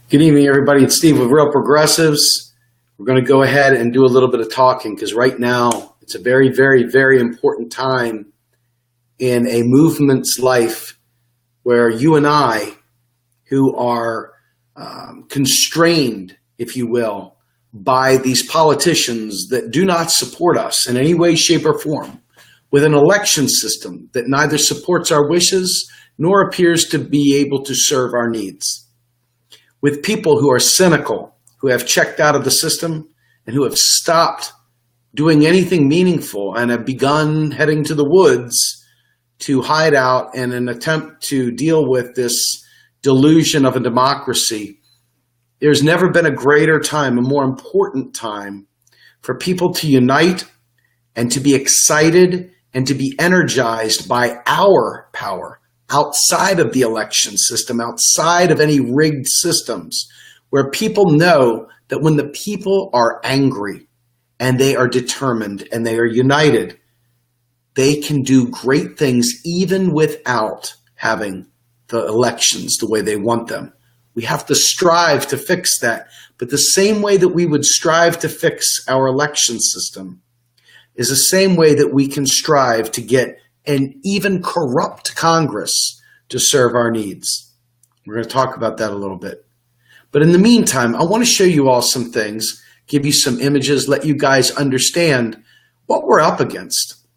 Good evening, everybody. It's Steve with Real Progressives. We're going to go ahead and do a little bit of talking because right now it's a very, very, very important time in a movement's life where you and I, who are constrained, if you will, by these politicians that do not support us in any way, shape, or form, with an election system that neither supports our wishes nor appears to be able to serve our needs, with people who are cynical, who have checked out of the system, and who have stopped doing anything meaningful and have begun heading to the woods to hide out in an attempt to deal with this delusion of a democracy. There's never been a greater time, a more important time for people to unite and to be excited and to be energized by our power outside of the election system, outside of any rigged systems, where people know that when the people are angry and they are determined and they are united, they can do great things even without having the elections the way they want them. We have to strive to fix that. But the same way that we would strive to fix our election system is the same way that we can strive to get an even corrupt Congress to serve our needs. We're going to talk about that a little bit. But in the meantime, I want to show you all some things, give you some images, let you guys understand what we're up against.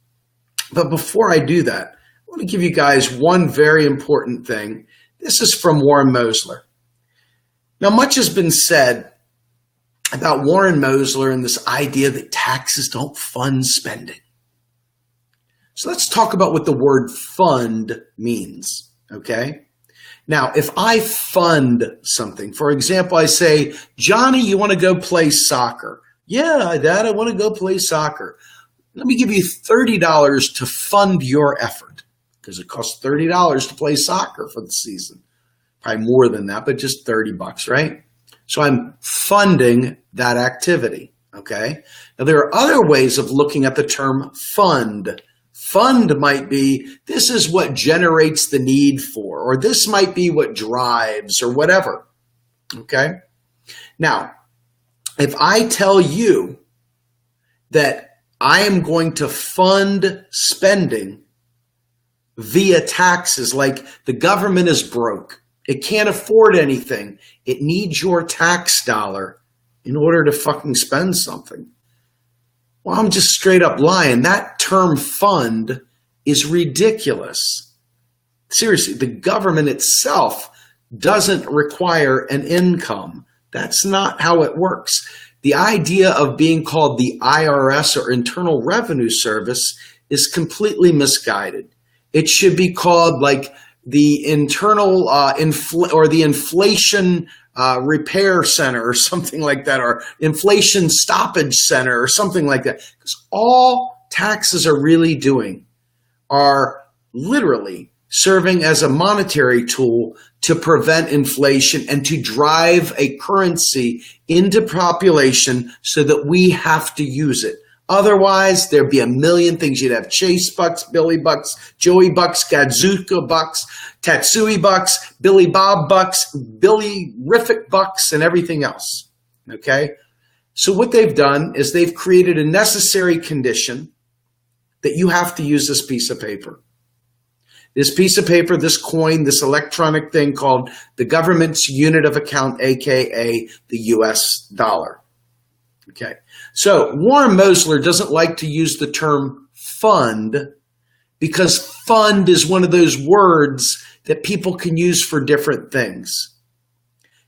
But before I do that, I want to give you guys one very important thing. This is from Warren Mosler. Now, much has been said about Warren Mosler and this idea that taxes don't fund spending. So let's talk about what the word fund means, okay? Now, if I fund something, for example, I say, Johnny, you want to go play soccer? Yeah, Dad, I want to go play soccer. Let me give you $30 to fund your effort, because it costs $30 to play soccer for the season. Probably more than that, but just $30, right? So I'm funding that activity, okay? Now, there are other ways of looking at the term fund. Fund might be, this is what generates the need for, or this might be what drives, or whatever, okay? Now, if I tell you that I am going to fund spending via taxes, like the government is broke, it can't afford anything, it needs your tax dollar in order to fucking spend something. Well, I'm just straight up lying. That term fund is ridiculous. Seriously, the government itself doesn't require an income. That's not how it works. The idea of being called the IRS or Internal Revenue Service is completely misguided. It should be called like the Internal or the Inflation Repair Center or something like that, or Inflation Stoppage Center or something like that. Because all taxes are really doing are literally serving as a monetary tool to prevent inflation and to drive a currency into population so that we have to use it. Otherwise, there'd be a million things. You'd have Chase bucks, Billy bucks, Joey bucks, Gadzooka bucks, Tatsui bucks, Billy Bob bucks, Billy Riffic bucks, and everything else, okay? So what they've done is they've created a necessary condition that you have to use this piece of paper. This piece of paper, this coin, this electronic thing called the government's unit of account, AKA the US dollar. Okay, so Warren Mosler doesn't like to use the term fund because fund is one of those words that people can use for different things.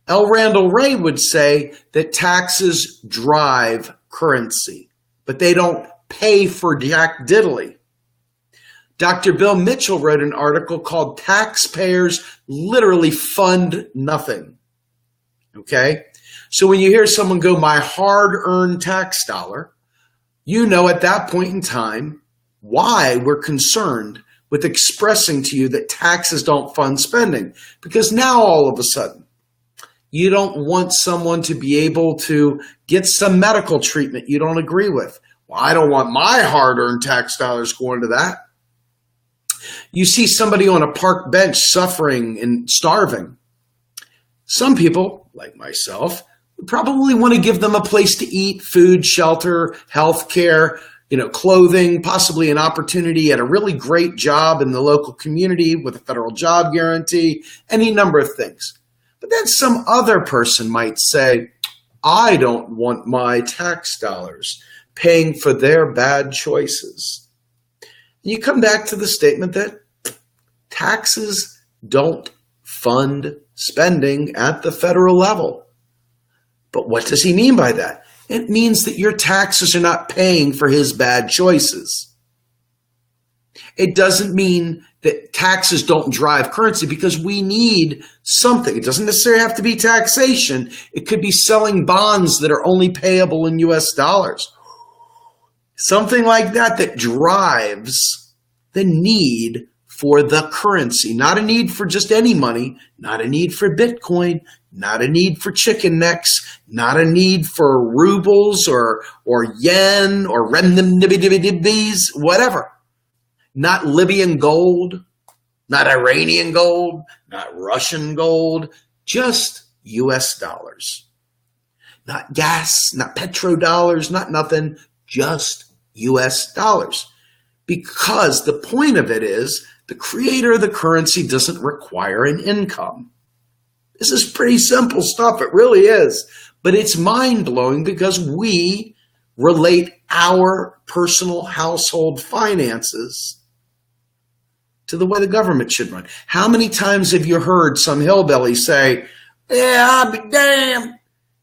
L. Randall Wray would say that taxes drive currency, but they don't pay for jack diddly. Dr. Bill Mitchell wrote an article called Taxpayers Literally Fund Nothing. Okay? So when you hear someone go, my hard-earned tax dollar, you know at that point in time why we're concerned with expressing to you that taxes don't fund spending. Because now all of a sudden, you don't want someone to be able to get some medical treatment you don't agree with. Well, I don't want my hard-earned tax dollars going to that. You see somebody on a park bench suffering and starving. Some people, like myself, would probably want to give them a place to eat, food, shelter, health care, clothing, possibly an opportunity at a really great job in the local community with a federal job guarantee, any number of things. But then some other person might say, I don't want my tax dollars paying for their bad choices. And you come back to the statement that taxes don't fund spending at the federal level. But what does he mean by that? It means that your taxes are not paying for his bad choices. It doesn't mean that taxes don't drive currency, because we need something. It doesn't necessarily have to be taxation. It could be selling bonds that are only payable in US dollars. Something like that drives the need for the currency, not a need for just any money, not a need for Bitcoin, not a need for chicken necks, not a need for rubles or yen or renminbis, whatever. Not Libyan gold, not Iranian gold, not Russian gold, just US dollars. Not gas, not petrodollars, not nothing, just US dollars. Because the point of it is the creator of the currency doesn't require an income. This is pretty simple stuff. It really is. But it's mind-blowing because we relate our personal household finances to the way the government should run. How many times have you heard some hillbilly say, yeah, I'll be damned.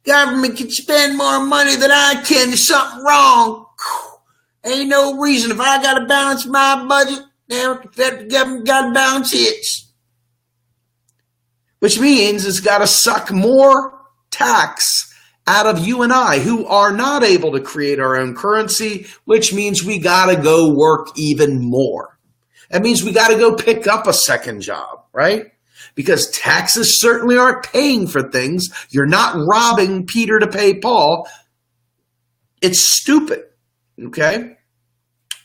Government can spend more money than I can. There's something wrong. Ain't no reason. If I got to balance my budget, the government got to balance its. Which means it's got to suck more tax out of you and I, who are not able to create our own currency, which means we got to go work even more. That means we got to go pick up a second job, right? Because taxes certainly aren't paying for things. You're not robbing Peter to pay Paul. It's stupid, okay?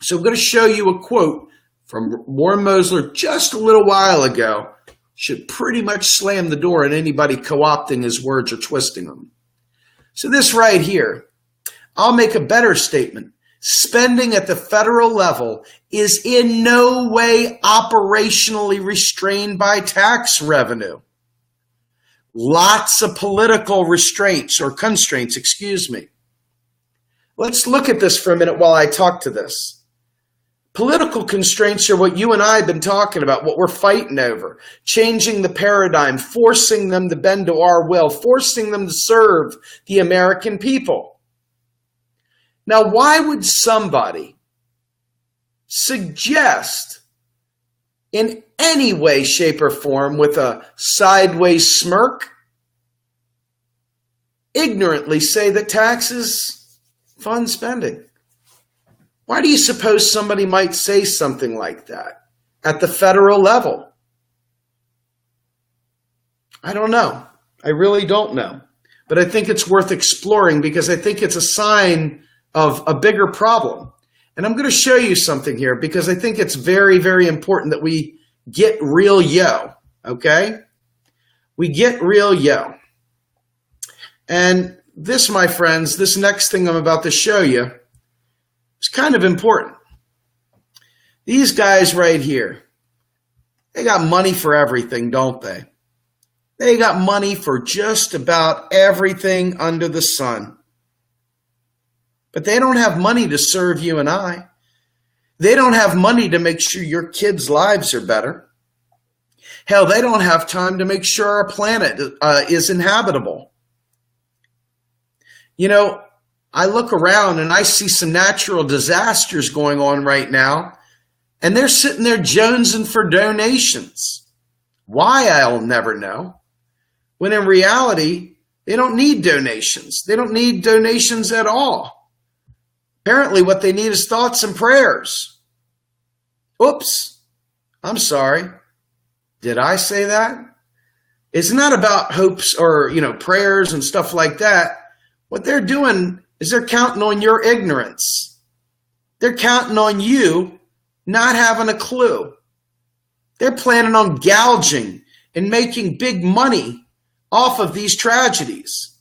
So I'm going to show you a quote from Warren Mosler just a little while ago. Should pretty much slam the door on anybody co-opting his words or twisting them. So this right here, I'll make a better statement. Spending at the federal level is in no way operationally restrained by tax revenue. Lots of political restraints or constraints, excuse me. Let's look at this for a minute while I talk to this. Political constraints are what you and I have been talking about, what we're fighting over. Changing the paradigm, forcing them to bend to our will, forcing them to serve the American people. Now, why would somebody suggest in any way, shape, or form with a sideways smirk, ignorantly say that taxes fund spending? Why do you suppose somebody might say something like that at the federal level? I don't know. I really don't know. But I think it's worth exploring because I think it's a sign of a bigger problem. And I'm going to show you something here because I think it's very, very important that we get real yo, okay? We get real yo. And this, my friends, this next thing I'm about to show you, it's kind of important. These guys right here, they got money for everything, don't they? They got money for just about everything under the sun. But they don't have money to serve you and I. They don't have money to make sure your kids' lives are better. Hell, they don't have time to make sure our planet is inhabitable. You know, I look around and I see some natural disasters going on right now, and they're sitting there jonesing for donations. Why, I'll never know. When in reality, they don't need donations. They don't need donations at all. Apparently, what they need is thoughts and prayers. Oops, I'm sorry. Did I say that? It's not about hopes or, prayers and stuff like that. What they're doing is they're counting on your ignorance. They're counting on you not having a clue. They're planning on gouging and making big money off of these tragedies.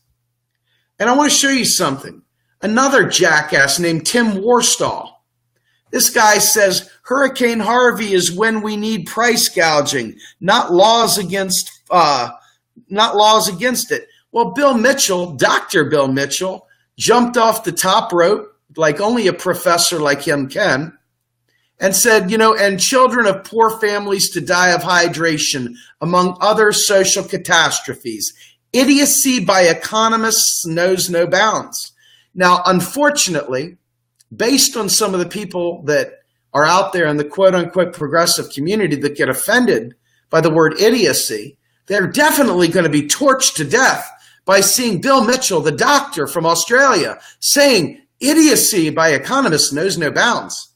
And I want to show you something. Another jackass named Tim Worstall. This guy says Hurricane Harvey is when we need price gouging, not laws against it. Well, Bill Mitchell, Dr. Bill Mitchell, jumped off the top rope like only a professor like him can, and said, and children of poor families to die of hydration, among other social catastrophes. Idiocy by economists knows no bounds. Now, unfortunately, based on some of the people that are out there in the quote-unquote progressive community that get offended by the word idiocy, they're definitely going to be torched to death by seeing Bill Mitchell, the doctor from Australia, saying idiocy by economists knows no bounds.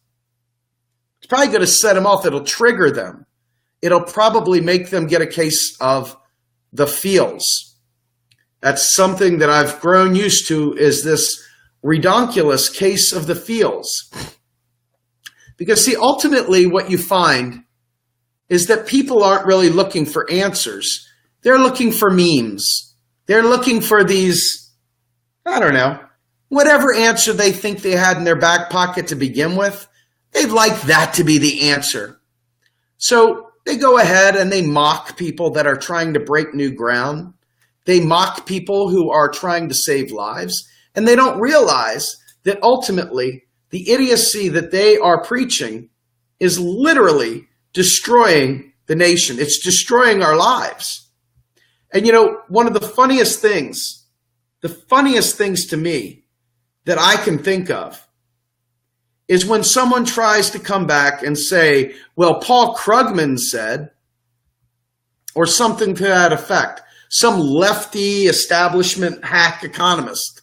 It's probably going to set them off. It'll trigger them. It'll probably make them get a case of the feels. That's something that I've grown used to, is this redonkulous case of the feels. Because see, ultimately what you find is that people aren't really looking for answers. They're looking for memes. They're looking for these, I don't know, whatever answer they think they had in their back pocket to begin with, they'd like that to be the answer. So they go ahead and they mock people that are trying to break new ground. They mock people who are trying to save lives. And they don't realize that ultimately the idiocy that they are preaching is literally destroying the nation. It's destroying our lives. And one of the funniest things to me that I can think of is when someone tries to come back and say, well, Paul Krugman said, or something to that effect, some lefty establishment hack economist.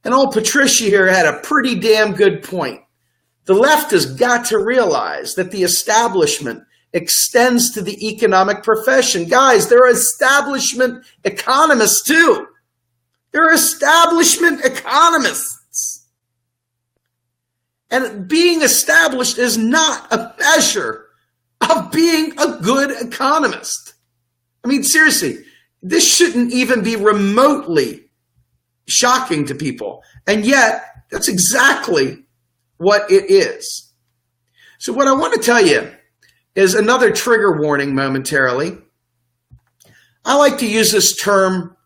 And old Patricia here had a pretty damn good point. The left has got to realize that the establishment extends to the economic profession. Guys, they're establishment economists too. They're establishment economists. And being established is not a measure of being a good economist. I mean, seriously, this shouldn't even be remotely shocking to people. And yet, that's exactly what it is. So what I want to tell you is another trigger warning momentarily. I like to use this term,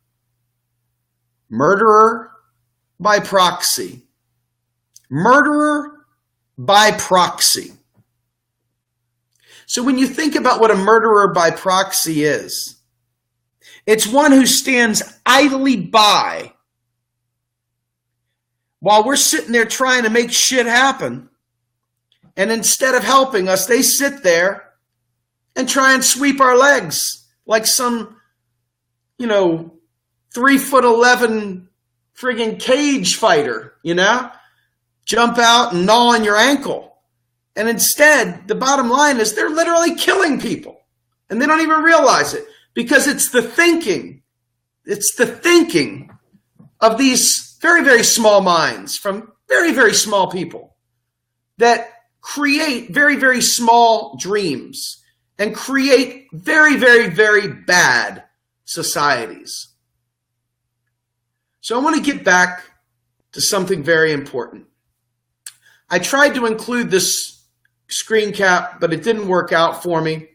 murderer by proxy. Murderer by proxy. So when you think about what a murderer by proxy is, it's one who stands idly by while we're sitting there trying to make shit happen. And instead of helping us, they sit there and try and sweep our legs like some, 3'11" friggin' cage fighter, jump out and gnaw on your ankle. And instead, the bottom line is they're literally killing people. And they don't even realize it because it's the thinking. It's the thinking of these very, very small minds from very, very small people that create very, very small dreams and create very, very, very bad societies. So I want to get back to something very important. I tried to include this screen cap, but it didn't work out for me.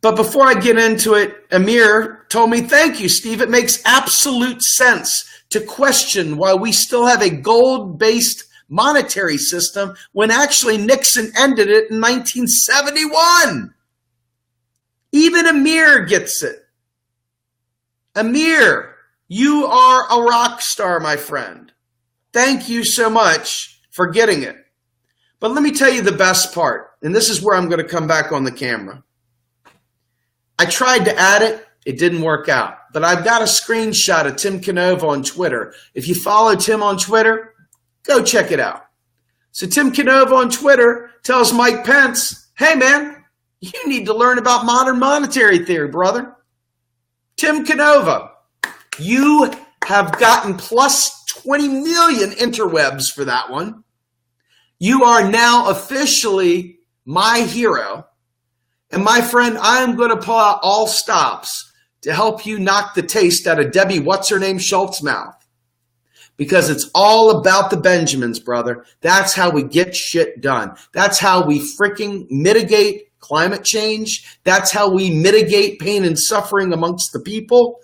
But before I get into it, Amir told me, thank you, Steve. It makes absolute sense to question why we still have a gold-based monetary system when actually Nixon ended it in 1971. Even Amir gets it. Amir, you are a rock star, my friend. Thank you so much for getting it. But let me tell you the best part, and this is where I'm going to come back on the camera. I tried to add it. It didn't work out. But I've got a screenshot of Tim Canova on Twitter. If you follow Tim on Twitter, go check it out. So Tim Canova on Twitter tells Mike Pence, hey, man, you need to learn about modern monetary theory, brother. Tim Canova, you have gotten plus 20 million interwebs for that one. You are now officially my hero. And my friend, I am going to pull out all stops to help you knock the taste out of Debbie What's-Her-Name Schultz's mouth. Because it's all about the Benjamins, brother. That's how we get shit done. That's how we freaking mitigate climate change. That's how we mitigate pain and suffering amongst the people.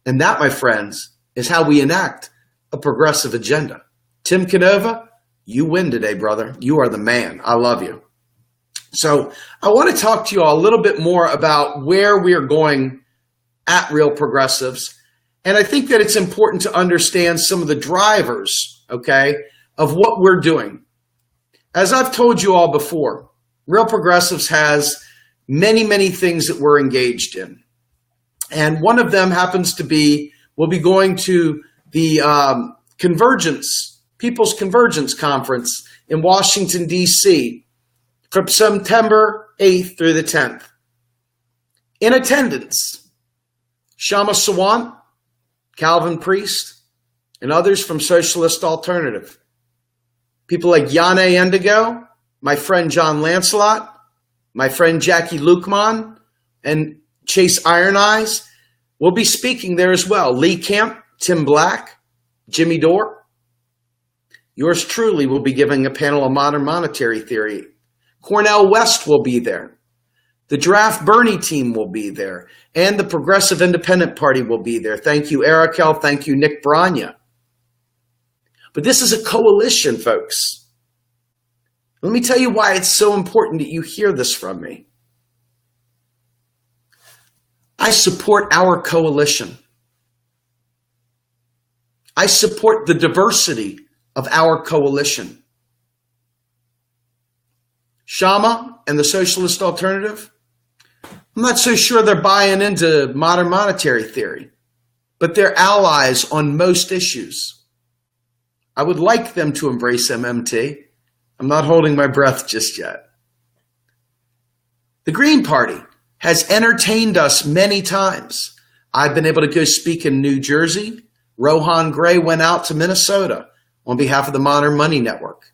And that, my friends, is how we enact a progressive agenda. Tim Canova, you win today, brother. You are the man. I love you. So I want to talk to you all a little bit more about where we are going at Real Progressives. And I think that it's important to understand some of the drivers, okay, of what we're doing. As I've told you all before, Real Progressives has many, many things that we're engaged in. And one of them happens to be, we'll be going to the People's Convergence Conference in Washington, D.C. from September 8th through the 10th. In attendance, Kshama Sawant, Calvin Priest, and others from Socialist Alternative. People like Yane Endigo, my friend John Lancelot, my friend Jackie Lukman, and Chase Iron Eyes will be speaking there as well. Lee Camp, Tim Black, Jimmy Dore. Yours truly will be giving a panel on modern monetary theory. Cornel West will be there. The Draft Bernie team will be there. And the Progressive Independent Party will be there. Thank you, Erikel. Thank you, Nick Branya. But this is a coalition, folks. Let me tell you why it's so important that you hear this from me. I support our coalition. I support the diversity of our coalition. Kshama and the Socialist Alternative, I'm not so sure they're buying into modern monetary theory, but they're allies on most issues. I would like them to embrace MMT. I'm not holding my breath just yet. The Green Party has entertained us many times. I've been able to go speak in New Jersey. Rohan Gray went out to Minnesota on behalf of the Modern Money Network.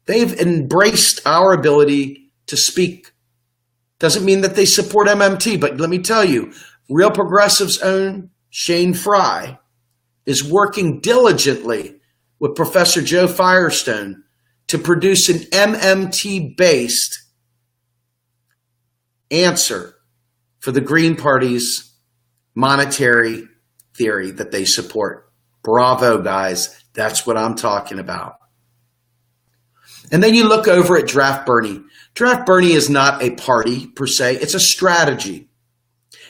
They've embraced our ability to speak. Doesn't mean that they support MMT, but let me tell you, Real Progressive's own Shane Fry is working diligently with Professor Joe Firestone to produce an MMT-based answer for the Green Party's monetary theory that they support. Bravo, guys. That's what I'm talking about. And then you look over at Draft Bernie. Draft Bernie is not a party per se. It's a strategy.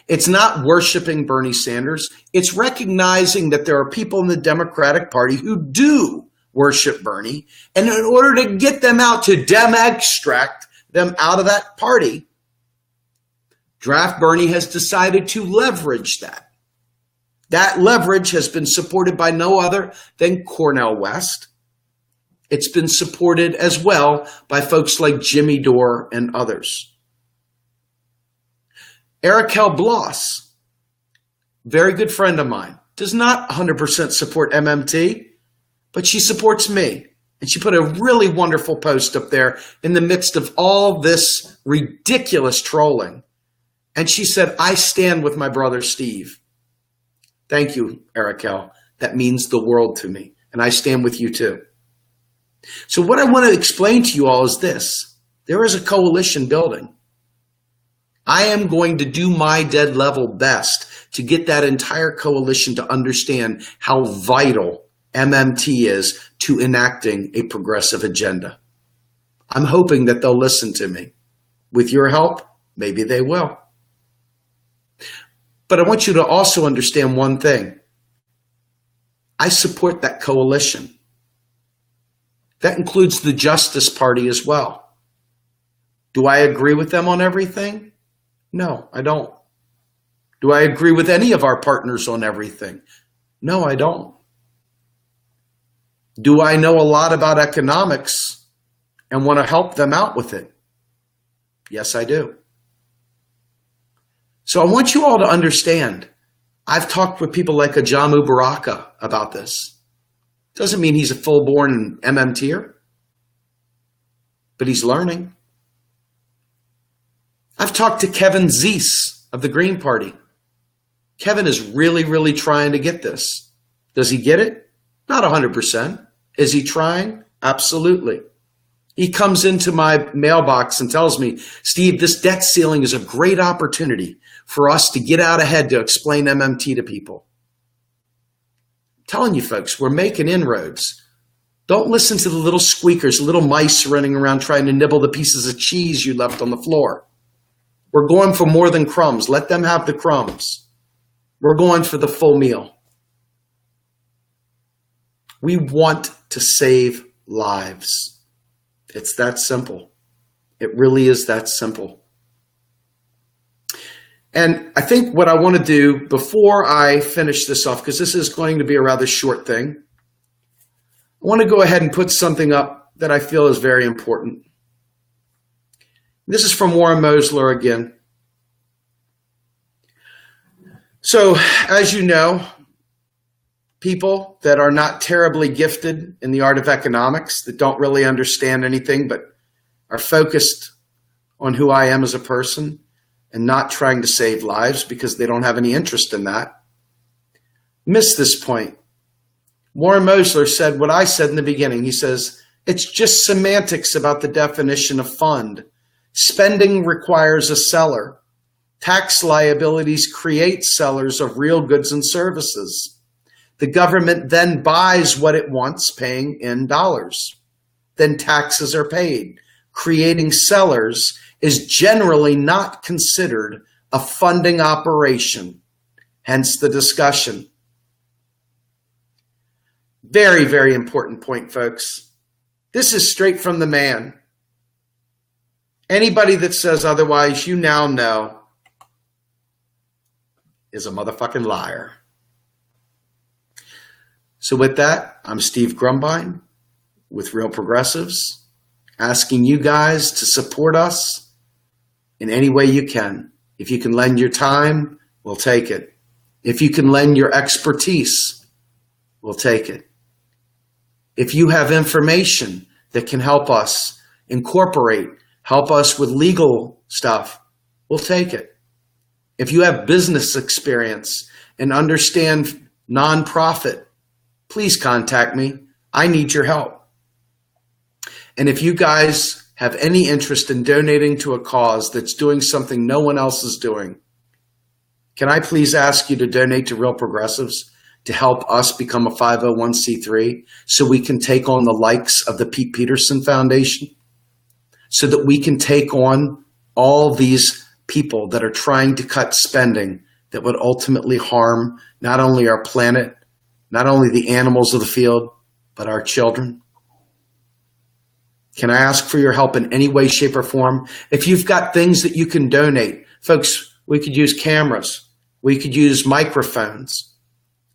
It's not worshiping Bernie Sanders. It's recognizing that there are people in the Democratic Party who do worship Bernie. And in order to get them out, to extract them out of that party, Draft Bernie has decided to leverage that. That leverage has been supported by no other than Cornel West. It's been supported as well by folks like Jimmy Dore and others. Erikel Bloss, very good friend of mine, does not 100% support MMT, but she supports me. And she put a really wonderful post up there in the midst of all this ridiculous trolling. And she said, I stand with my brother Steve. Thank you, Erikel. That means the world to me. And I stand with you too. So what I want to explain to you all is this. There is a coalition building. I am going to do my dead level best to get that entire coalition to understand how vital MMT is to enacting a progressive agenda. I'm hoping that they'll listen to me. With your help, maybe they will. But I want you to also understand one thing. I support that coalition. That includes the Justice Party as well. Do I agree with them on everything? No, I don't. Do I agree with any of our partners on everything? No, I don't. Do I know a lot about economics and want to help them out with it? Yes, I do. So I want you all to understand, I've talked with people like Ajamu Baraka about this. Doesn't mean he's a full-born MMTer, but he's learning. I've talked to Kevin Zeese of the Green Party. Kevin is really, really trying to get this. Does he get it? Not 100%. Is he trying? Absolutely. He comes into my mailbox and tells me, Steve, this debt ceiling is a great opportunity for us to get out ahead to explain MMT to people. I'm telling you folks, we're making inroads. Don't listen to the little squeakers, little mice running around trying to nibble the pieces of cheese you left on the floor. We're going for more than crumbs. Let them have the crumbs. We're going for the full meal. We want to save lives. It's that simple. It really is that simple. And I think what I want to do before I finish this off, because this is going to be a rather short thing, I want to go ahead and put something up that I feel is very important. This is from Warren Mosler again. So, as you know, people that are not terribly gifted in the art of economics, that don't really understand anything, but are focused on who I am as a person and not trying to save lives because they don't have any interest in that, miss this point. Warren Mosler said what I said in the beginning. He says, it's just semantics about the definition of fund. Spending requires a seller. Tax liabilities create sellers of real goods and services. The government then buys what it wants, paying in dollars. Then taxes are paid. Creating sellers is generally not considered a funding operation, hence the discussion. Very, very important point, folks. This is straight from the man. Anybody that says otherwise, you now know, is a motherfucking liar. So with that, I'm Steve Grumbine with Real Progressives, asking you guys to support us in any way you can. If you can lend your time, we'll take it. If you can lend your expertise, we'll take it. If you have information that can help us incorporate, help us with legal stuff, we'll take it. If you have business experience and understand nonprofit, please contact me. I need your help. And if you guys have any interest in donating to a cause that's doing something no one else is doing, can I please ask you to donate to Real Progressives to help us become a 501c3 so we can take on the likes of the Pete Peterson Foundation, so that we can take on all these people that are trying to cut spending that would ultimately harm not only our planet, not only the animals of the field, but our children? Can I ask for your help in any way, shape, or form? If you've got things that you can donate, folks, we could use cameras. We could use microphones.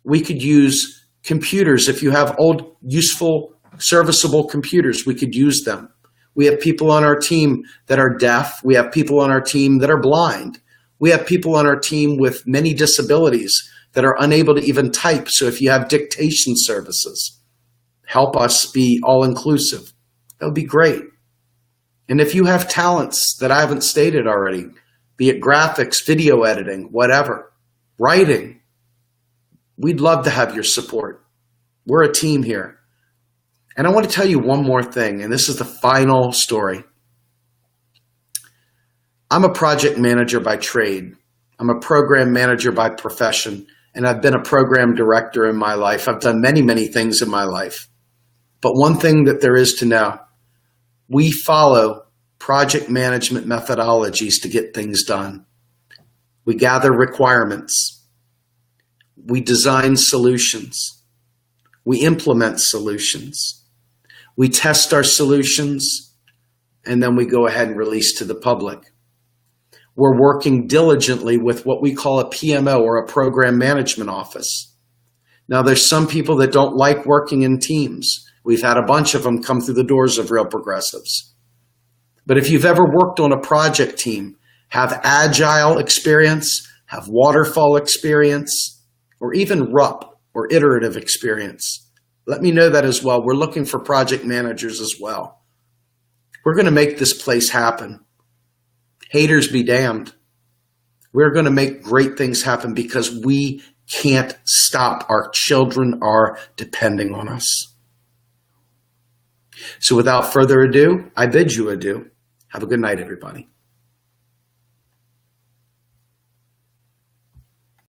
We could use computers. If you have old, useful, serviceable computers, we could use them. We have people on our team that are deaf. We have people on our team that are blind. We have people on our team with many disabilities that are unable to even type. So if you have dictation services, help us be all-inclusive. That would be great. And if you have talents that I haven't stated already, be it graphics, video editing, whatever, writing, we'd love to have your support. We're a team here. And I want to tell you one more thing, and this is the final story. I'm a project manager by trade. I'm a program manager by profession, and I've been a program director in my life. I've done many, many things in my life. But one thing that there is to know, we follow project management methodologies to get things done. We gather requirements. We design solutions. We implement solutions. We test our solutions, and then we go ahead and release to the public. We're working diligently with what we call a PMO, or a program management office. Now, there's some people that don't like working in teams. We've had a bunch of them come through the doors of Real Progressives. But if you've ever worked on a project team, have agile experience, have waterfall experience, or even RUP, or iterative experience, let me know that as well. We're looking for project managers as well. We're going to make this place happen. Haters be damned. We're going to make great things happen because we can't stop. Our children are depending on us. So without further ado, I bid you adieu. Have a good night, everybody.